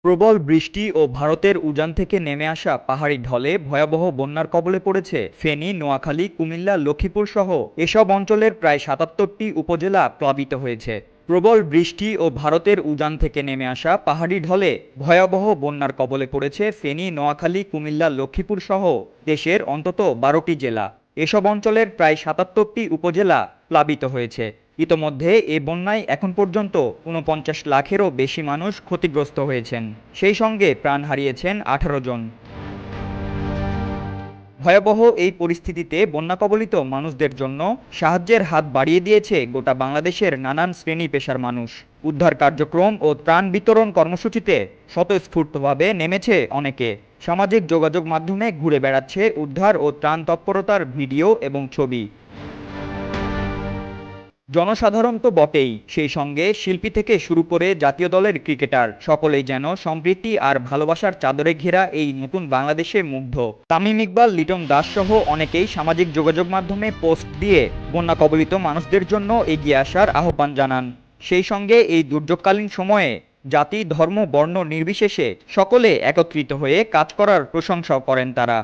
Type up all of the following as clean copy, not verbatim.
প্রবল বৃষ্টি ও ভারতের উজান থেকে নেমে আসা পাহাড়ি ঢলে ভয়াবহ বন্যার কবলে পড়েছে ফেনী, নোয়াখালী, কুমিল্লা, লক্ষ্মীপুর সহ এসব অঞ্চলের প্রায় ৭৭টি উপজেলা প্লাবিত হয়েছে। প্রবল বৃষ্টি ও ভারতের উজান থেকে নেমে আসা পাহাড়ি ঢলে ভয়াবহ বন্যার কবলে পড়েছে ফেনী, নোয়াখালী, কুমিল্লা, লক্ষ্মীপুর সহ দেশের অন্তত ১২টি জেলা। এসব অঞ্চলের প্রায় ৭৭টি উপজেলা প্লাবিত হয়েছে। ইতোমধ্যে এ বন্যায় এখন পর্যন্ত ৪৯ লাখেরও বেশি মানুষ ক্ষতিগ্রস্ত হয়েছেন। সেই সঙ্গে প্রাণ হারিয়েছেন ১৮ জন। ভয়াবহ এই পরিস্থিতিতে বন্যাকবলিত মানুষদের জন্য সাহায্যের হাত বাড়িয়ে দিয়েছে গোটা বাংলাদেশের নানান শ্রেণী পেশার মানুষ। উদ্ধার কার্যক্রম ও ত্রাণ বিতরণ কর্মসূচিতে স্বতঃস্ফূর্তভাবে নেমেছে অনেকে। সামাজিক যোগাযোগ মাধ্যমে ঘুরে বেড়াচ্ছে উদ্ধার ও ত্রাণ তৎপরতার ভিডিও এবং ছবি। জনসাধারণ তো বটেই, সেই সঙ্গে শিল্পী থেকে শুরু করে জাতীয় দলের ক্রিকেটার সকলেই যেন সম্প্রীতি আর ভালোবাসার চাদরে ঘেরা এই নতুন বাংলাদেশে মুগ্ধ। তামিম ইকবাল, লিটন দাস সহ অনেকেই সামাজিক যোগাযোগ মাধ্যমে পোস্ট দিয়ে বন্যা কবলিত মানুষদের জন্য এগিয়ে আসার আহ্বান জানান। সেই সঙ্গে এই দুর্যোগকালীন সময়ে জাতি, ধর্ম, বর্ণ নির্বিশেষে সকলে একত্রিত হয়ে কাজ করার প্রশংসাও করেন তারা।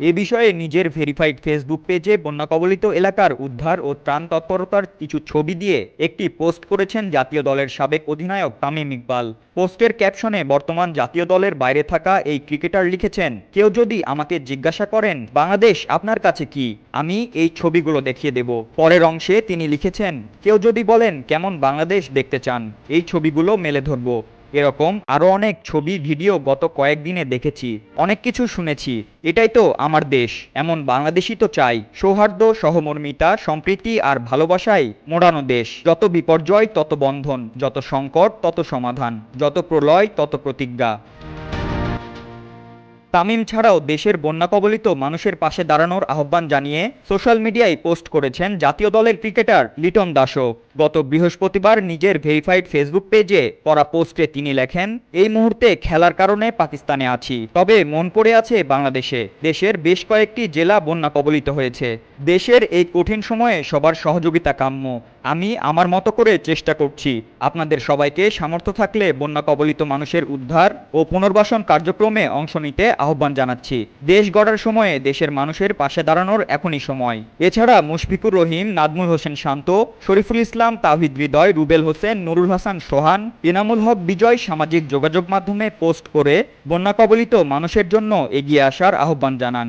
এ বিষয়ে নিজের ভেরিফাইড ফেসবুক পেজে বন্যা কবলিত এলাকার উদ্ধার ও ত্রাণ তৎপরতার কিছু ছবি দিয়ে একটি পোস্ট করেছেন জাতীয় দলের সাবেক অধিনায়ক তামিম ইকবাল। পোস্টের ক্যাপশনে বর্তমান জাতীয় দলের বাইরে থাকা এই ক্রিকেটার লিখেছেন, কেউ যদি আমাকে জিজ্ঞাসা করেন বাংলাদেশ আপনার কাছে কি, আমি এই ছবিগুলো দেখিয়ে দেব। পরের অংশে তিনি লিখেছেন, কেউ যদি বলেন কেমন বাংলাদেশ দেখতে চান, এই ছবিগুলো মেলে ধরব। এরকম আরো অনেক ছবি, ভিডিও গত কয়েকদিনে দেখেছি, অনেক কিছু শুনেছি। এটাই তো আমার দেশ, এমন বাংলাদেশই তো চাই। সৌহার্দ্য, সহমর্মিতা, সম্প্রীতি আর ভালোবাসায় মোড়ানো দেশ। যত বিপর্যয় তত বন্ধন, যত সংকট তত সমাধান, যত প্রলয় তত প্রতিজ্ঞা। তামিম ছাড়াও দেশের বন্যা কবলিত মানুষের পাশে দাঁড়ানোর আহ্বান জানিয়ে সোশ্যাল মিডিয়ায় পোস্ট করেছেন জাতীয় দলের ক্রিকেটার লিটন দাসও। গত বৃহস্পতিবার নিজের ভেরিফাইড ফেসবুক পেজে করা পোস্টে তিনি লেখেন, এই মুহূর্তে খেলার কারণে পাকিস্তানে আছি, তবে মন পড়ে আছে বাংলাদেশে। দেশের বেশ কয়েকটি জেলা বন্যা কবলিত হয়েছে। দেশের এই কঠিন সময়ে সবার সহযোগিতা কাম্য। আমি আমার মতো করে চেষ্টা করছি। আপনাদের সবাইকে সামর্থ্য থাকলে বন্যা কবলিত মানুষের উদ্ধার ও পুনর্বাসন কার্যক্রমে অংশ নিতে আহ্বান জানাচ্ছি। দেশ গড়ার সময়ে দেশের মানুষের পাশে দাঁড়ানোর এখনই সময়। এছাড়া মুশফিকুর রহিম, নাজমুল হোসেন শান্ত, শরীফুল ইসলাম, তাওহিদ হৃদয়, রুবেল হোসেন, নুরুল হাসান সোহান, এনামুল হক বিজয় সামাজিক যোগাযোগ মাধ্যমে পোস্ট করে বন্যা কবলিত মানুষের জন্য এগিয়ে আসার আহ্বান জানান।